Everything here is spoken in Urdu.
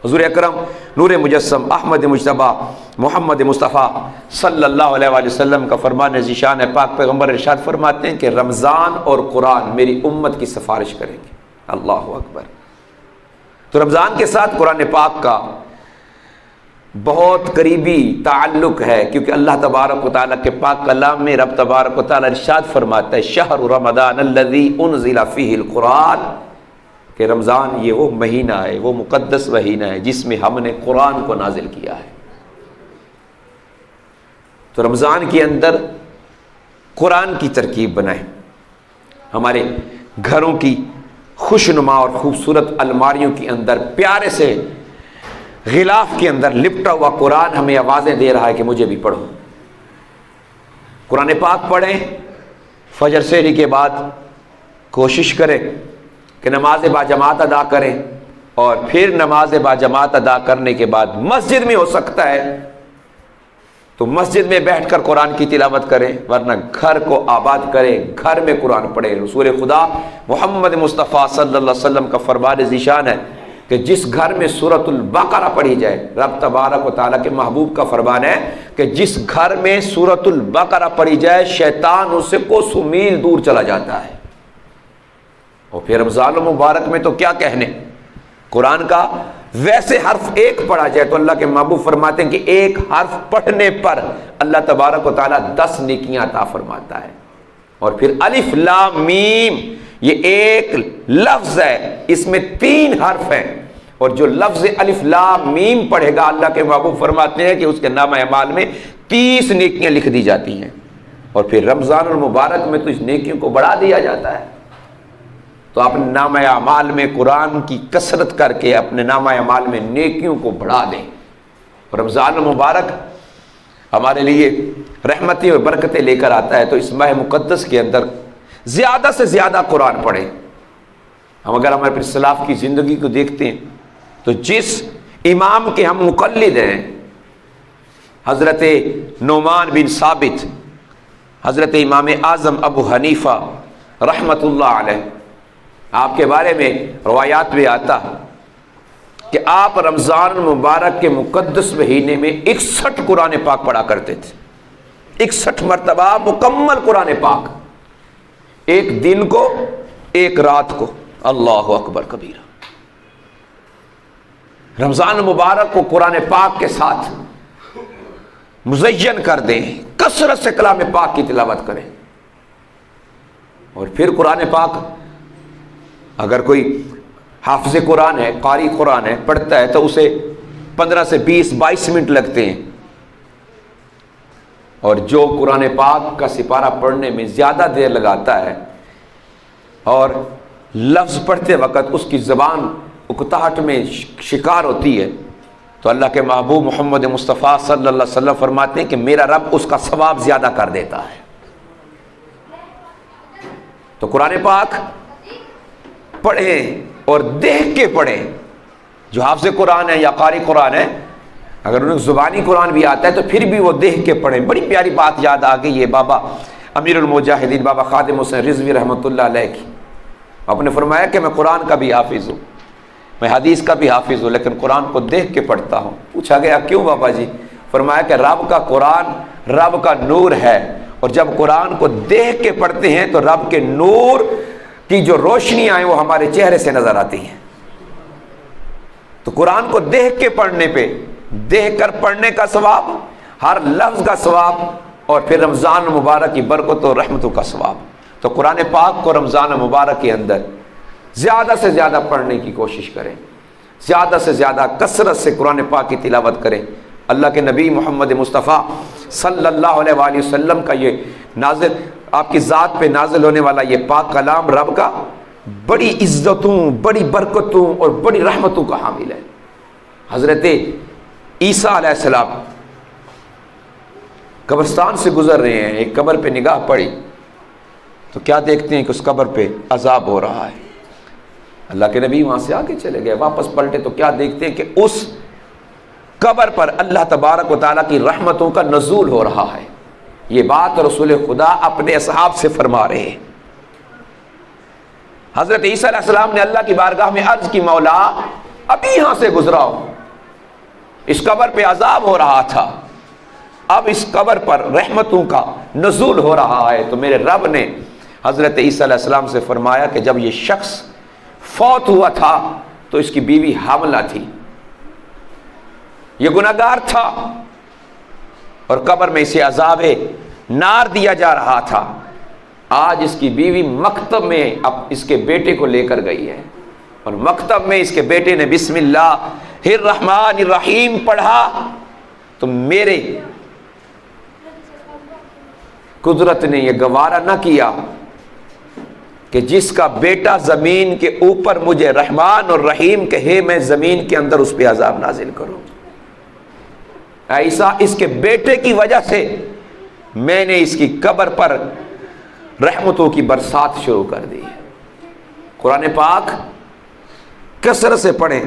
حضور اکرم نور مجسم احمد مجتبیٰ محمد مصطفیٰ صلی اللہ علیہ وآلہ وسلم کا فرمان ذیشان ہے، پاک پیغمبر ارشاد فرماتے ہیں کہ رمضان اور قرآن میری امت کی سفارش کریں گے۔ اللہ اکبر۔ تو رمضان کے ساتھ قرآن پاک کا بہت قریبی تعلق ہے، کیونکہ اللہ تبارک و تعالیٰ کے پاک کلام میں رب تبارک و تعالیٰ ارشاد فرماتا ہے شہر رمضان الذی انزل فیہ القرآن، کہ رمضان یہ وہ مہینہ ہے، وہ مقدس مہینہ ہے جس میں ہم نے قرآن کو نازل کیا ہے۔ تو رمضان کے اندر قرآن کی ترکیب بنائیں، ہمارے گھروں کی خوشنما اور خوبصورت الماریوں کے اندر پیارے سے غلاف کے اندر لپٹا ہوا قرآن ہمیں آوازیں دے رہا ہے کہ مجھے بھی پڑھو۔ قرآن پاک پڑھیں، فجر سحری کے بعد کوشش کریں کہ نماز باجماعت ادا کریں، اور پھر نماز باجماعت ادا کرنے کے بعد مسجد میں ہو سکتا ہے تو مسجد میں بیٹھ کر قرآن کی تلاوت کریں، ورنہ گھر کو آباد کریں، گھر میں قرآن پڑھیں۔ رسول خدا محمد مصطفیٰ صلی اللہ علیہ وسلم کا فرمان ذیشان ہے کہ جس گھر میں سورۃ البقرہ پڑھی جائے، رب تبارک و تعالیٰ کے محبوب کا فرمان ہے کہ جس گھر میں سورۃ البقرہ پڑھی جائے شیطان اس سے کوسوں میل دور چلا جاتا ہے۔ اور پھر رمضان المبارک میں تو کیا کہنے، قرآن کا ویسے حرف ایک پڑھا جائے تو اللہ کے محبوب فرماتے ہیں کہ ایک حرف پڑھنے پر اللہ تبارک و تعالیٰ 10 نیکیاں عطا فرماتا ہے۔ اور پھر الف لام میم، یہ ایک لفظ ہے، اس میں 3 حرف ہیں، اور جو لفظ الف لام میم پڑھے گا اللہ کے محبوب فرماتے ہیں کہ اس کے نامہ اعمال میں 30 نیکیاں لکھ دی جاتی ہیں۔ اور پھر رمضان المبارک میں تو اس نیکیوں کو بڑھا دیا جاتا ہے۔ تو اپنے نامہ اعمال میں قرآن کی کثرت کر کے اپنے نامہ اعمال میں نیکیوں کو بڑھا دیں۔ رمضان المبارک ہمارے لیے رحمتیں اور برکتیں لے کر آتا ہے، تو اس ماہ مقدس کے اندر زیادہ سے زیادہ قرآن پڑھیں۔ ہم اگر ہمارے پھر سلاف کی زندگی کو دیکھتے ہیں تو جس امام کے ہم مقلد ہیں، حضرت نعمان بن ثابت، حضرت امام اعظم ابو حنیفہ رحمت اللہ علیہ، آپ کے بارے میں روایات میں آتا کہ آپ رمضان المبارک کے مقدس مہینے میں 61 قرآن پاک پڑھا کرتے تھے، 61 مرتبہ مکمل قرآن پاک، ایک دن کو ایک رات کو۔ اللہ اکبر کبیرہ۔ رمضان المبارک کو قرآن پاک کے ساتھ مزین کر دیں، کثرت سے کلام پاک کی تلاوت کریں، اور پھر قرآن پاک اگر کوئی حافظ قرآن ہے، قاری قرآن ہے، پڑھتا ہے تو اسے 15 سے 20-22 منٹ لگتے ہیں، اور جو قرآن پاک کا سپارہ پڑھنے میں زیادہ دیر لگاتا ہے اور لفظ پڑھتے وقت اس کی زبان اکتاہٹ میں شکار ہوتی ہے، تو اللہ کے محبوب محمد مصطفیٰ صلی اللہ علیہ وسلم فرماتے ہیں کہ میرا رب اس کا ثواب زیادہ کر دیتا ہے۔ تو قرآن پاک پڑھیں اور دیکھ کے پڑھیں۔ جو حافظ قرآن ہے یا قاری قرآن ہے، اگر انہیں زبانی قرآن بھی آتا ہے تو پھر بھی وہ دیکھ کے پڑھیں۔ بڑی پیاری بات یاد آ گئی ہے بابا امیر المجاہدین بابا خادم حسین رضوی رحمۃ اللہ علیہ کی۔ آپ نے فرمایا کہ میں قرآن کا بھی حافظ ہوں، میں حدیث کا بھی حافظ ہوں، لیکن قرآن کو دیکھ کے پڑھتا ہوں۔ پوچھا گیا کیوں بابا جی؟ فرمایا کہ رب کا قرآن رب کا نور ہے، اور جب قرآن کو دیکھ کے پڑھتے ہیں تو رب کے نور کی جو روشنیاں ہیں وہ ہمارے چہرے سے نظر آتی ہیں۔ تو قرآن کو دیکھ کے پڑھنے پہ، دیکھ کر پڑھنے کا ثواب، ہر لفظ کا ثواب، اور پھر رمضان مبارک کی برکت اور رحمتوں کا ثواب۔ تو قرآن پاک کو رمضان مبارک کے اندر زیادہ سے زیادہ پڑھنے کی کوشش کریں، زیادہ سے زیادہ کثرت سے قرآن پاک کی تلاوت کریں۔ اللہ کے نبی محمد مصطفیٰ صلی اللہ علیہ وآلہ وسلم کا یہ نازل، آپ کی ذات پہ نازل ہونے والا یہ پاک کلام رب کا بڑی عزتوں، بڑی برکتوں اور بڑی رحمتوں کا حامل ہے۔ حضرت عیسیٰ علیہ السلام قبرستان سے گزر رہے ہیں، ایک قبر پہ نگاہ پڑی تو کیا دیکھتے ہیں کہ اس قبر پہ عذاب ہو رہا ہے۔ اللہ کے نبی وہاں سے آگے چلے گئے، واپس پلٹے تو کیا دیکھتے ہیں کہ اس قبر پر اللہ تبارک و تعالیٰ کی رحمتوں کا نزول ہو رہا ہے۔ یہ بات رسول خدا اپنے اصحاب سے فرما رہے ہیں۔ حضرت عیسیٰ علیہ السلام نے اللہ کی بارگاہ میں عرض کی، مولا ابھی یہاں سے گزرا ہوں، اس قبر پہ عذاب ہو رہا تھا، اب اس قبر پر رحمتوں کا نزول ہو رہا ہے۔ تو میرے رب نے حضرت عیسیٰ علیہ السلام سے فرمایا کہ جب یہ شخص فوت ہوا تھا تو اس کی بیوی حاملہ تھی، یہ گناہگار تھا، اور قبر میں اسے عذاب نار دیا جا رہا تھا۔ آج اس کی بیوی مکتب میں اب اس کے بیٹے کو لے کر گئی ہے، اور مکتب میں اس کے بیٹے نے بسم اللہ الرحمن الرحیم پڑھا، تو میرے قدرت نے یہ گوارا نہ کیا کہ جس کا بیٹا زمین کے اوپر مجھے رحمان اور رحیم کہے، میں زمین کے اندر اس پہ عذاب نازل کروں۔ ایسا اس کے بیٹے کی وجہ سے میں نے اس کی قبر پر رحمتوں کی برسات شروع کر دی۔ قرآن پاک کثرت سے پڑھیں،